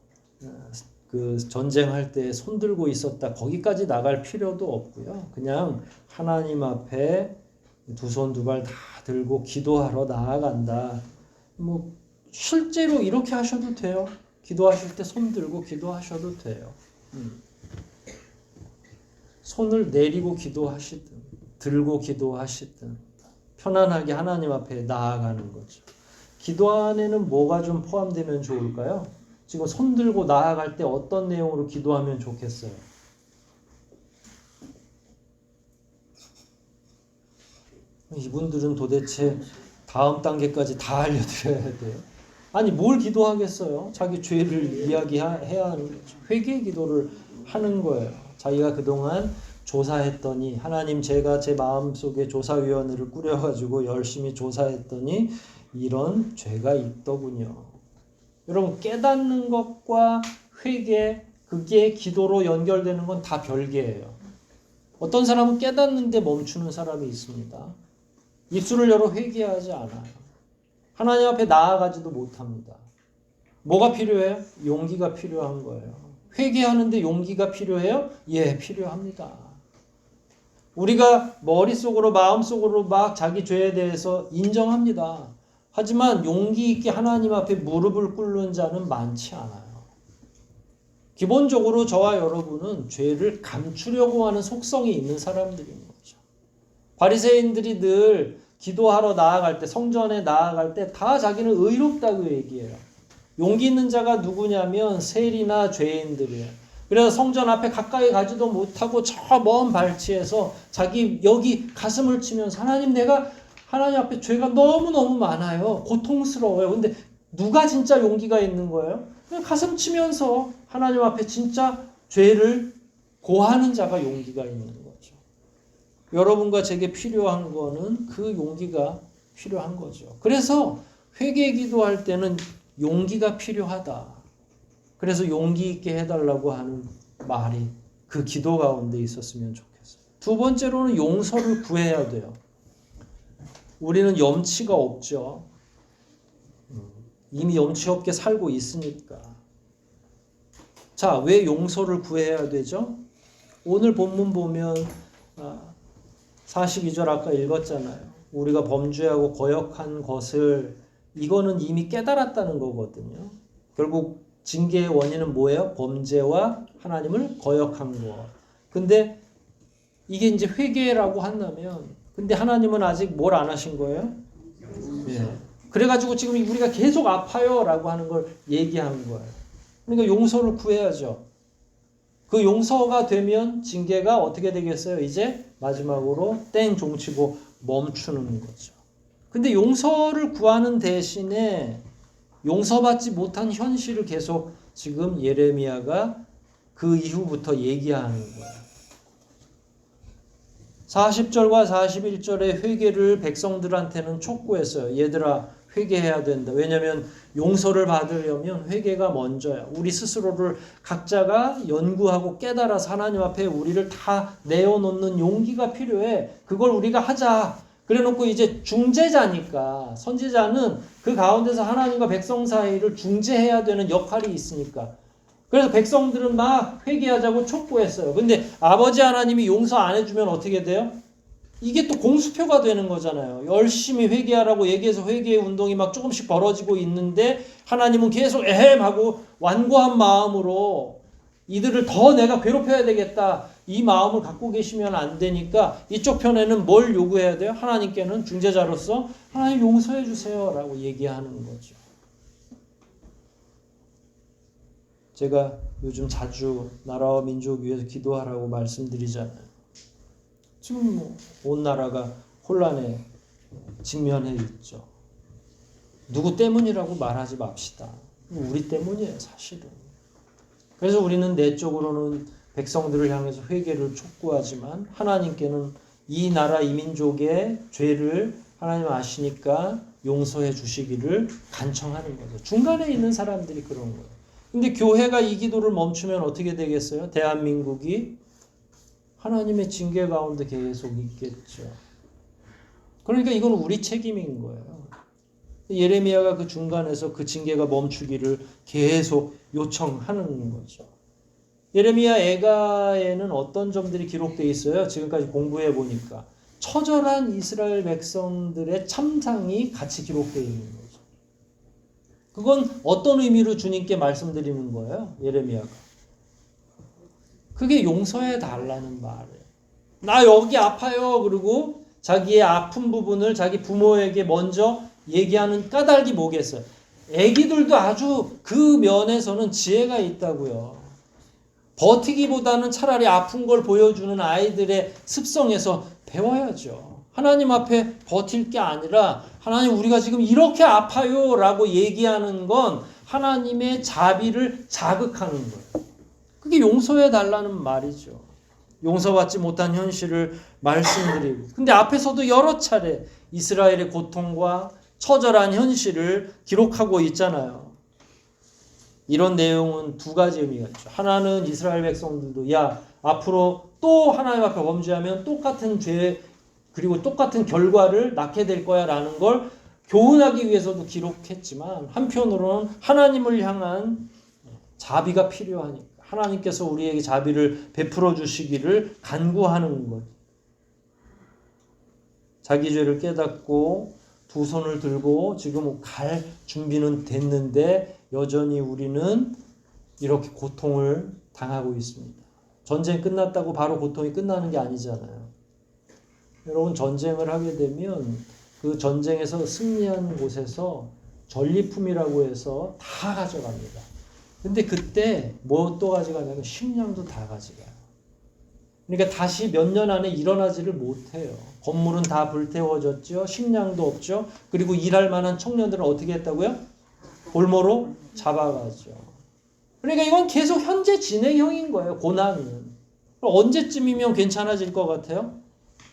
그 전쟁할 때 손 들고 있었다 거기까지 나갈 필요도 없고요. 그냥 하나님 앞에 두 손 두 발 다 들고 기도하러 나아간다. 뭐 실제로 이렇게 하셔도 돼요. 기도하실 때 손 들고 기도하셔도 돼요. 손을 내리고 기도하시든 들고 기도하시든 편안하게 하나님 앞에 나아가는 거죠. 기도 안에는 뭐가 좀 포함되면 좋을까요? 지금 손 들고 나아갈 때 어떤 내용으로 기도하면 좋겠어요? 이분들은 도대체 다음 단계까지 다 알려드려야 돼요. 아니 뭘 기도하겠어요? 자기 죄를 이야기해야 하는 거죠. 회개 기도를 하는 거예요. 자기가 그동안 조사했더니 하나님 제가 제 마음속에 조사위원회를 꾸려가지고 열심히 조사했더니 이런 죄가 있더군요. 여러분 깨닫는 것과 회개 그게 기도로 연결되는 건 다 별개예요. 어떤 사람은 깨닫는데 멈추는 사람이 있습니다. 입술을 열어 회개하지 않아요. 하나님 앞에 나아가지도 못합니다. 뭐가 필요해요? 용기가 필요한 거예요. 회개하는데 용기가 필요해요? 예, 필요합니다. 우리가 머릿속으로 마음속으로 막 자기 죄에 대해서 인정합니다. 하지만 용기 있게 하나님 앞에 무릎을 꿇는 자는 많지 않아요. 기본적으로 저와 여러분은 죄를 감추려고 하는 속성이 있는 사람들인 거죠. 바리새인들이 늘 기도하러 나아갈 때 성전에 나아갈 때 다 자기는 의롭다고 얘기해요. 용기 있는 자가 누구냐면 세리나 죄인들이에요. 그래서 성전 앞에 가까이 가지도 못하고 저 먼 발치에서 자기 여기 가슴을 치면서 하나님 내가 하나님 앞에 죄가 너무너무 많아요. 고통스러워요. 근데 누가 진짜 용기가 있는 거예요? 그냥 가슴 치면서 하나님 앞에 진짜 죄를 고하는 자가 용기가 있는 거죠. 여러분과 제게 필요한 거는 그 용기가 필요한 거죠. 그래서 회개 기도할 때는 용기가 필요하다. 그래서 용기 있게 해달라고 하는 말이 그 기도 가운데 있었으면 좋겠어요. 두 번째로는 용서를 구해야 돼요. 우리는 염치가 없죠. 이미 염치 없게 살고 있으니까. 자, 왜 용서를 구해야 되죠? 오늘 본문 보면 42절 아까 읽었잖아요. 우리가 범죄하고 거역한 것을 이거는 이미 깨달았다는 거거든요. 결국 징계의 원인은 뭐예요? 범죄와 하나님을 거역한 것. 근데 이게 이제 회개라고 한다면 근데 하나님은 아직 뭘 안 하신 거예요? 네. 그래가지고 지금 우리가 계속 아파요 라고 하는 걸 얘기한 거예요. 그러니까 용서를 구해야죠. 그 용서가 되면 징계가 어떻게 되겠어요? 이제 마지막으로 땡 종치고 멈추는 거죠. 근데 용서를 구하는 대신에 용서받지 못한 현실을 계속 지금 예레미야가 그 이후부터 얘기하는 거예요. 40절과 41절의 회개를 백성들한테는 촉구했어요. 얘들아 회개해야 된다. 왜냐하면 용서를 받으려면 회개가 먼저야. 우리 스스로를 각자가 연구하고 깨달아서 하나님 앞에 우리를 다 내어놓는 용기가 필요해. 그걸 우리가 하자. 그래놓고 이제 중재자니까 선지자는 그 가운데서 하나님과 백성 사이를 중재해야 되는 역할이 있으니까. 그래서 백성들은 막 회개하자고 촉구했어요. 근데 아버지 하나님이 용서 안 해주면 어떻게 돼요? 이게 또 공수표가 되는 거잖아요. 열심히 회개하라고 얘기해서 회개의 운동이 막 조금씩 벌어지고 있는데 하나님은 계속 에헴하고 완고한 마음으로 이들을 더 내가 괴롭혀야 되겠다. 이 마음을 갖고 계시면 안 되니까 이쪽 편에는 뭘 요구해야 돼요? 하나님께는 중재자로서 하나님 용서해 주세요 라고 얘기하는 거죠. 제가 요즘 자주 나라와 민족 위해서 기도하라고 말씀드리잖아요. 지금 온 나라가 혼란에 직면해 있죠. 누구 때문이라고 말하지 맙시다. 우리 때문이에요, 사실은. 그래서 우리는 내적으로는 백성들을 향해서 회개를 촉구하지만 하나님께는 이 나라 이 민족의 죄를 하나님 아시니까 용서해 주시기를 간청하는 거죠. 중간에 있는 사람들이 그런 거예요. 근데 교회가 이 기도를 멈추면 어떻게 되겠어요? 대한민국이 하나님의 징계 가운데 계속 있겠죠. 그러니까 이건 우리 책임인 거예요. 예레미야가 그 중간에서 그 징계가 멈추기를 계속 요청하는 거죠. 예레미야 애가에는 어떤 점들이 기록되어 있어요? 지금까지 공부해 보니까 처절한 이스라엘 백성들의 참상이 같이 기록되어 있는 거죠. 그건 어떤 의미로 주님께 말씀드리는 거예요? 예레미야가. 그게 용서해 달라는 말이에요. 나 여기 아파요. 그리고 자기의 아픈 부분을 자기 부모에게 먼저 얘기하는 까닭이 뭐겠어요? 애기들도 아주 그 면에서는 지혜가 있다고요. 버티기보다는 차라리 아픈 걸 보여주는 아이들의 습성에서 배워야죠. 하나님 앞에 버틸 게 아니라 하나님 우리가 지금 이렇게 아파요 라고 얘기하는 건 하나님의 자비를 자극하는 거예요. 그게 용서해 달라는 말이죠. 용서받지 못한 현실을 말씀드리고, 근데 앞에서도 여러 차례 이스라엘의 고통과 처절한 현실을 기록하고 있잖아요. 이런 내용은 두 가지 의미가 있죠. 하나는 이스라엘 백성들도 야 앞으로 또 하나님 앞에 범죄하면 똑같은 죄 그리고 똑같은 결과를 낳게 될 거야 라는 걸 교훈하기 위해서도 기록했지만, 한편으로는 하나님을 향한 자비가 필요하니까 하나님께서 우리에게 자비를 베풀어 주시기를 간구하는 것. 자기 죄를 깨닫고 두 손을 들고 지금 갈 준비는 됐는데 여전히 우리는 이렇게 고통을 당하고 있습니다. 전쟁 끝났다고 바로 고통이 끝나는 게 아니잖아요. 여러분, 전쟁을 하게 되면 그 전쟁에서 승리한 곳에서 전리품이라고 해서 다 가져갑니다. 근데 그때 뭐 또 가져가냐면 식량도 다 가져가요. 그러니까 다시 몇 년 안에 일어나지를 못해요. 건물은 다 불태워졌죠. 식량도 없죠. 그리고 일할 만한 청년들은 어떻게 했다고요? 골모로 잡아가죠. 그러니까 이건 계속 현재 진행형인 거예요. 고난은. 언제쯤이면 괜찮아질 것 같아요?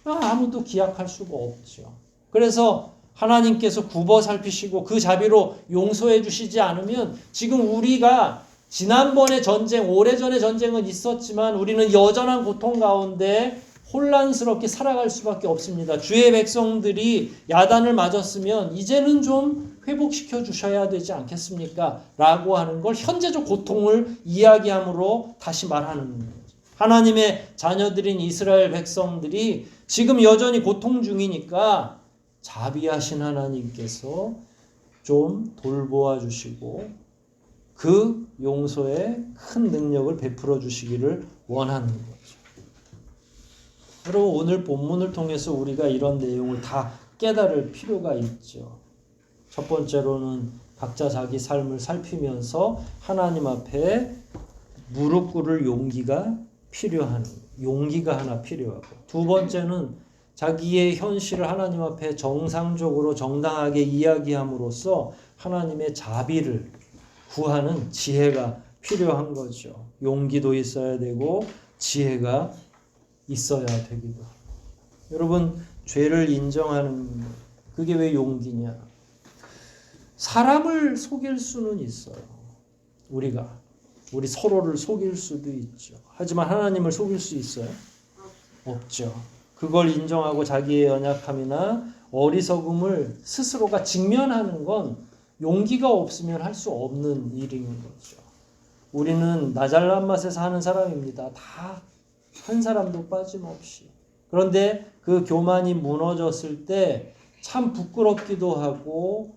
아무도 기약할 수가 없죠. 그래서 하나님께서 굽어 살피시고 그 자비로 용서해 주시지 않으면 지금 우리가 지난번에 전쟁, 오래전에 전쟁은 있었지만 우리는 여전한 고통 가운데 혼란스럽게 살아갈 수밖에 없습니다. 주의 백성들이 야단을 맞았으면 이제는 좀 회복시켜 주셔야 되지 않겠습니까? 라고 하는 걸 현재적 고통을 이야기함으로 다시 말하는 거예요. 하나님의 자녀들인 이스라엘 백성들이 지금 여전히 고통 중이니까 자비하신 하나님께서 좀 돌보아 주시고 그 용서에 큰 능력을 베풀어 주시기를 원하는 거죠. 여러분, 오늘 본문을 통해서 우리가 이런 내용을 다 깨달을 필요가 있죠. 첫 번째로는 각자 자기 삶을 살피면서 하나님 앞에 무릎 꿇을 용기가 하나 필요하고, 두 번째는 자기의 현실을 하나님 앞에 정상적으로 정당하게 이야기함으로써 하나님의 자비를 구하는 지혜가 필요한 거죠. 용기도 있어야 되고 지혜가 있어야 되기도 하고. 여러분, 죄를 인정하는 그게 왜 용기냐? 사람을 속일 수는 있어요. 우리 서로를 속일 수도 있죠. 하지만 하나님을 속일 수 있어요? 없죠. 그걸 인정하고 자기의 연약함이나 어리석음을 스스로가 직면하는 건 용기가 없으면 할 수 없는 일인 거죠. 우리는 나 잘난 맛에 사는 사람입니다. 다 한 사람도 빠짐없이. 그런데 그 교만이 무너졌을 때 참 부끄럽기도 하고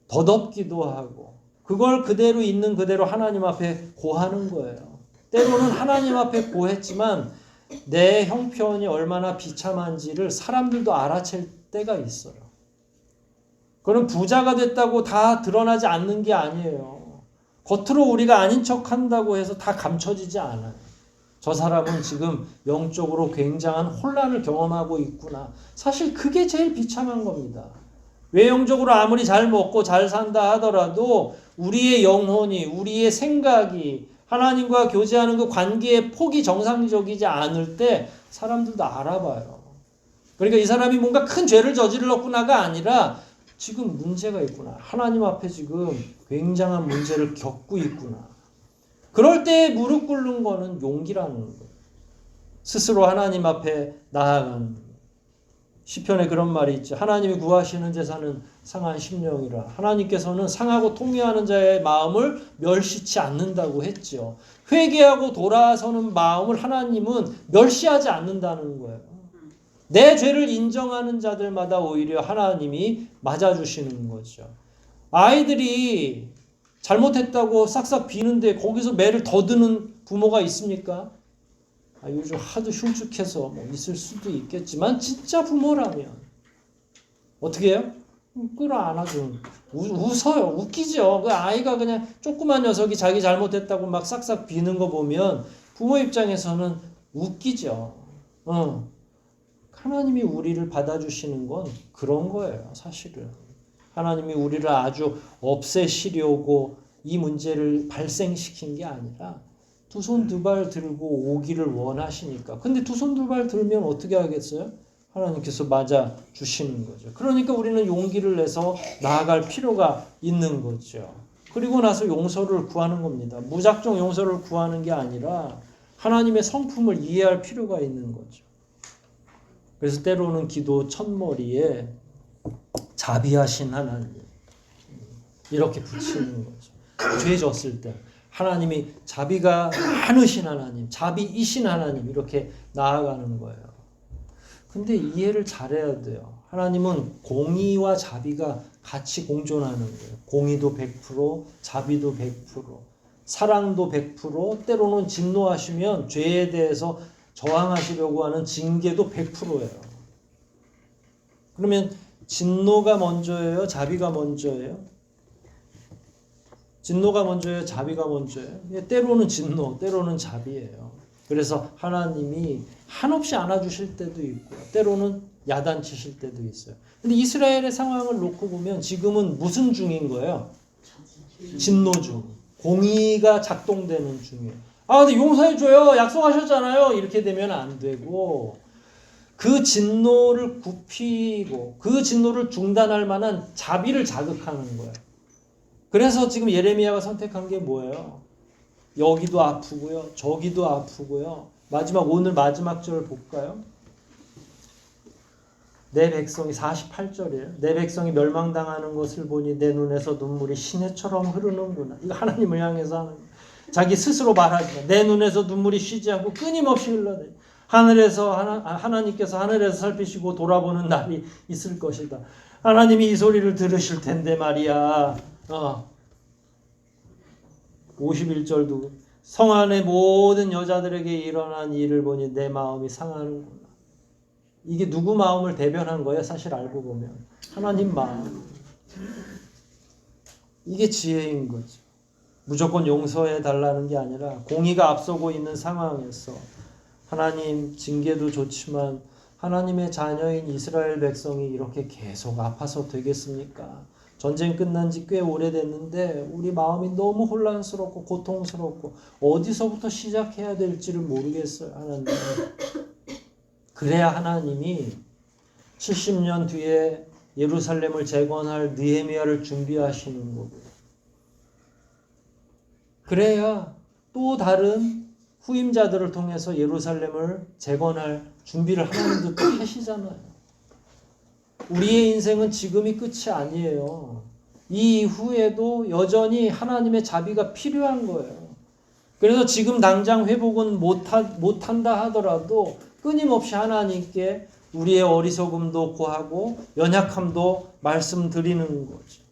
덧없기도 하고, 그걸 그대로 있는 그대로 하나님 앞에 고하는 거예요. 때로는 하나님 앞에 고했지만 내 형편이 얼마나 비참한지를 사람들도 알아챌 때가 있어요. 그럼 부자가 됐다고 다 드러나지 않는 게 아니에요. 겉으로 우리가 아닌 척 한다고 해서 다 감춰지지 않아요. 저 사람은 지금 영적으로 굉장한 혼란을 경험하고 있구나. 사실 그게 제일 비참한 겁니다. 외형적으로 아무리 잘 먹고 잘 산다 하더라도 우리의 영혼이, 우리의 생각이 하나님과 교제하는 그 관계의 폭이 정상적이지 않을 때 사람들도 알아봐요. 그러니까 이 사람이 뭔가 큰 죄를 저질렀구나가 아니라 지금 문제가 있구나. 하나님 앞에 지금 굉장한 문제를 겪고 있구나. 그럴 때 무릎 꿇는 거는 용기라는 거예요. 스스로 하나님 앞에 나아가는 거예요. 시편에 그런 말이 있죠. 하나님이 구하시는 제사는 상한 심령이라. 하나님께서는 상하고 통회하는 자의 마음을 멸시치 않는다고 했죠. 회개하고 돌아서는 마음을 하나님은 멸시하지 않는다는 거예요. 내 죄를 인정하는 자들마다 오히려 하나님이 맞아주시는 거죠. 아이들이 잘못했다고 싹싹 비는데 거기서 매를 더 드는 부모가 있습니까? 요즘 하도 흉측해서 뭐 있을 수도 있겠지만 진짜 부모라면 어떻게 해요? 끌어안아줘. 웃어요. 웃기죠. 그 아이가 그냥 조그만 녀석이 자기 잘못했다고 막 싹싹 비는 거 보면 부모 입장에서는 웃기죠. 하나님이 우리를 받아주시는 건 그런 거예요. 사실은. 하나님이 우리를 아주 없애시려고 이 문제를 발생시킨 게 아니라 두 손 두 발 들고 오기를 원하시니까. 근데 두 손 두 발 들면 어떻게 하겠어요? 하나님께서 맞아 주시는 거죠. 그러니까 우리는 용기를 내서 나아갈 필요가 있는 거죠. 그리고 나서 용서를 구하는 겁니다. 무작정 용서를 구하는 게 아니라 하나님의 성품을 이해할 필요가 있는 거죠. 그래서 때로는 기도 첫머리에 자비하신 하나님 이렇게 붙이는 거죠. 죄 졌을 때 하나님이 자비가 많으신 하나님, 자비이신 하나님 이렇게 나아가는 거예요. 근데 이해를 잘해야 돼요. 하나님은 공의와 자비가 같이 공존하는 거예요. 공의도 100%, 자비도 100%, 사랑도 100%, 때로는 진노하시면 죄에 대해서 저항하시려고 하는 징계도 100%예요. 그러면 진노가 먼저예요? 자비가 먼저예요? 진노가 먼저예요? 자비가 먼저예요? 때로는 진노, 때로는 자비예요. 그래서 하나님이 한없이 안아주실 때도 있고요. 때로는 야단치실 때도 있어요. 근데 이스라엘의 상황을 놓고 보면 지금은 무슨 중인 거예요? 진노 중. 공의가 작동되는 중이에요. 근데 용서해줘요. 약속하셨잖아요. 이렇게 되면 안 되고 그 진노를 굽히고 그 진노를 중단할 만한 자비를 자극하는 거예요. 그래서 지금 예레미야가 선택한 게 뭐예요? 여기도 아프고요. 저기도 아프고요. 오늘 마지막 절 볼까요? 내 백성이 48절이에요. 내 백성이 멸망당하는 것을 보니 내 눈에서 눈물이 시내처럼 흐르는구나. 이거 하나님을 향해서 하는 거예요. 자기 스스로 말하죠. 내 눈에서 눈물이 쉬지 않고 끊임없이 흘러내. 하나님께서 하늘에서 살피시고 돌아보는 날이 있을 것이다. 하나님이 이 소리를 들으실 텐데 말이야. 51절도 성 안의 모든 여자들에게 일어난 일을 보니 내 마음이 상하는구나. 이게 누구 마음을 대변한 거예요? 사실 알고 보면 하나님 마음. 이게 지혜인 거죠. 무조건 용서해 달라는 게 아니라 공의가 앞서고 있는 상황에서 하나님 징계도 좋지만 하나님의 자녀인 이스라엘 백성이 이렇게 계속 아파서 되겠습니까? 전쟁 끝난 지 꽤 오래됐는데 우리 마음이 너무 혼란스럽고 고통스럽고 어디서부터 시작해야 될지를 모르겠어요. 하나님. 그래야 하나님이 70년 뒤에 예루살렘을 재건할 느헤미야를 준비하시는 거고요. 그래야 또 다른 후임자들을 통해서 예루살렘을 재건할 준비를 하나님도 또 하시잖아요. 우리의 인생은 지금이 끝이 아니에요. 이 이후에도 여전히 하나님의 자비가 필요한 거예요. 그래서 지금 당장 회복은 못한다 하더라도 끊임없이 하나님께 우리의 어리석음도 고하고 연약함도 말씀드리는 거죠.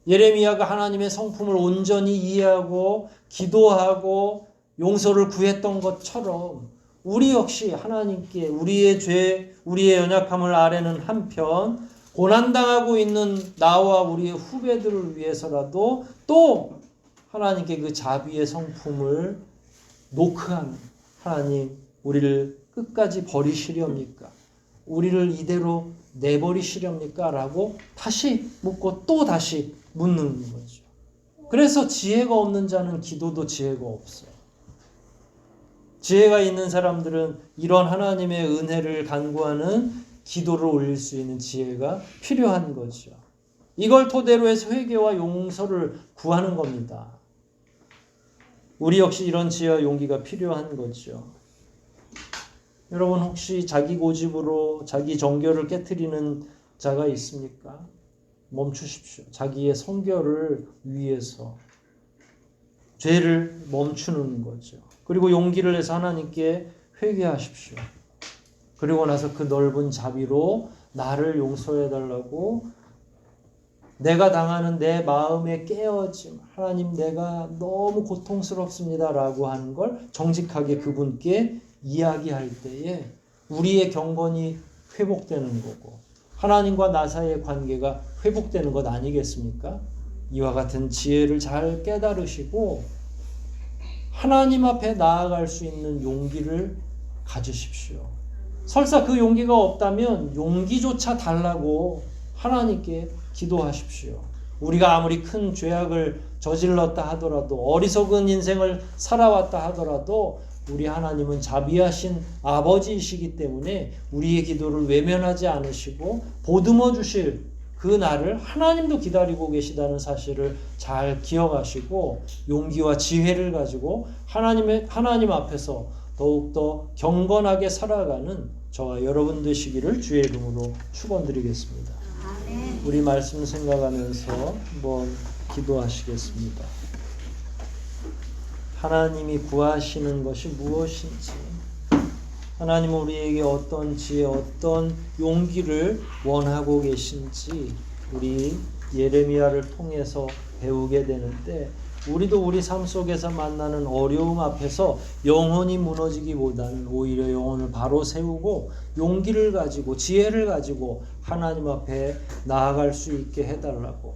예레미야가 하나님의 성품을 온전히 이해하고 기도하고 용서를 구했던 것처럼 우리 역시 하나님께 우리의 죄, 우리의 연약함을 아뢰는 한편 고난당하고 있는 나와 우리의 후배들을 위해서라도 또 하나님께 그 자비의 성품을 노크하는 하나님, 우리를 끝까지 버리시렵니까? 우리를 이대로 내버리시렵니까? 라고 다시 묻고 또 다시 묻는 거죠. 그래서 지혜가 없는 자는 기도도 지혜가 없어요. 지혜가 있는 사람들은 이런 하나님의 은혜를 간구하는 기도를 올릴 수 있는 지혜가 필요한 거죠. 이걸 토대로 해서 회개와 용서를 구하는 겁니다. 우리 역시 이런 지혜와 용기가 필요한 거죠. 여러분 혹시 자기 고집으로 자기 정결을 깨트리는 자가 있습니까? 멈추십시오. 자기의 성결을 위해서 죄를 멈추는 거죠. 그리고 용기를 내서 하나님께 회개하십시오. 그리고 나서 그 넓은 자비로 나를 용서해달라고 내가 당하는 내 마음의 깨어짐, 하나님 내가 너무 고통스럽습니다 라고 하는 걸 정직하게 그분께 이야기할 때에 우리의 경건이 회복되는 거고 하나님과 나 사이의 관계가 회복되는 것 아니겠습니까? 이와 같은 지혜를 잘 깨달으시고 하나님 앞에 나아갈 수 있는 용기를 가지십시오. 설사 그 용기가 없다면 용기조차 달라고 하나님께 기도하십시오. 우리가 아무리 큰 죄악을 저질렀다 하더라도 어리석은 인생을 살아왔다 하더라도 우리 하나님은 자비하신 아버지이시기 때문에 우리의 기도를 외면하지 않으시고 보듬어 주실 그 날을 하나님도 기다리고 계시다는 사실을 잘 기억하시고 용기와 지혜를 가지고 하나님 앞에서 더욱더 경건하게 살아가는 저와 여러분 되시기를 주의 이름으로 축원드리겠습니다. 우리 말씀 생각하면서 한번 기도하시겠습니다. 하나님이 구하시는 것이 무엇인지, 하나님은 우리에게 어떤 지혜, 어떤 용기를 원하고 계신지 우리 예레미야를 통해서 배우게 되는데 우리도 우리 삶 속에서 만나는 어려움 앞에서 영혼이 무너지기보다는 오히려 영혼을 바로 세우고 용기를 가지고 지혜를 가지고 하나님 앞에 나아갈 수 있게 해달라고.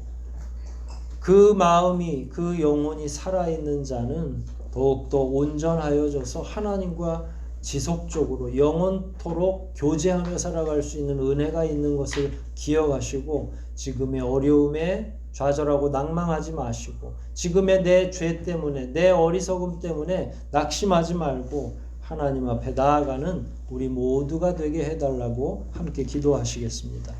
그 마음이 그 영혼이 살아있는 자는 더욱더 온전하여져서 하나님과 지속적으로 영원토록 교제하며 살아갈 수 있는 은혜가 있는 것을 기억하시고 지금의 어려움에 좌절하고 낭망하지 마시고 지금의 내 죄 때문에 내 어리석음 때문에 낙심하지 말고 하나님 앞에 나아가는 우리 모두가 되게 해달라고 함께 기도하시겠습니다.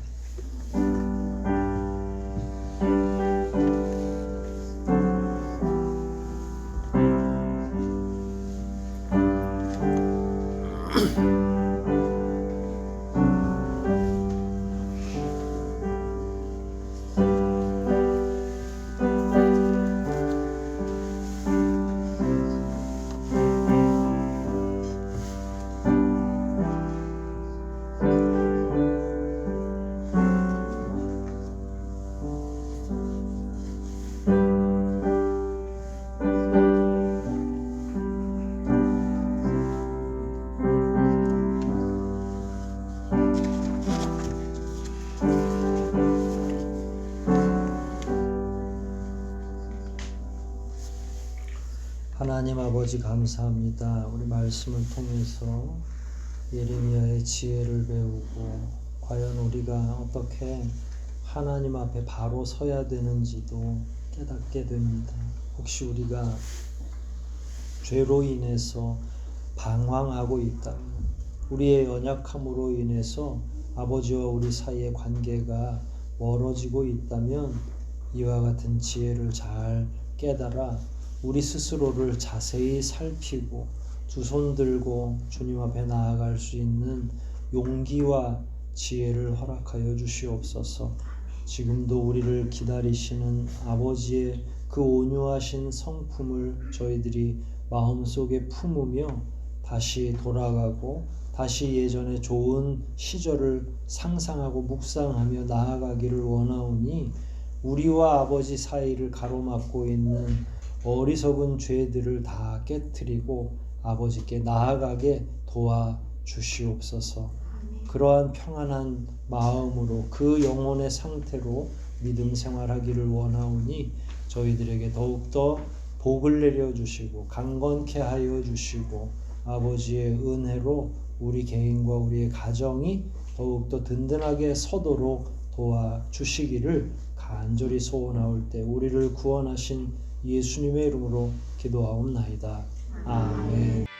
하나님 아버지 감사합니다. 우리 말씀을 통해서 예레미야의 지혜를 배우고 과연 우리가 어떻게 하나님 앞에 바로 서야 되는지도 깨닫게 됩니다. 혹시 우리가 죄로 인해서 방황하고 있다면 우리의 연약함으로 인해서 아버지와 우리 사이의 관계가 멀어지고 있다면 이와 같은 지혜를 잘 깨달아 우리 스스로를 자세히 살피고 두 손 들고 주님 앞에 나아갈 수 있는 용기와 지혜를 허락하여 주시옵소서. 지금도 우리를 기다리시는 아버지의 그 온유하신 성품을 저희들이 마음속에 품으며 다시 돌아가고 다시 예전의 좋은 시절을 상상하고 묵상하며 나아가기를 원하오니 우리와 아버지 사이를 가로막고 있는 어리석은 죄들을 다 깨트리고 아버지께 나아가게 도와주시옵소서. 그러한 평안한 마음으로 그 영혼의 상태로 믿음 생활하기를 원하오니 저희들에게 더욱더 복을 내려주시고 강건케 하여 주시고 아버지의 은혜로 우리 개인과 우리의 가정이 더욱더 든든하게 서도록 도와주시기를 간절히 소원하올 때 우리를 구원하신 예수님의 이름으로 기도하옵나이다. 아멘.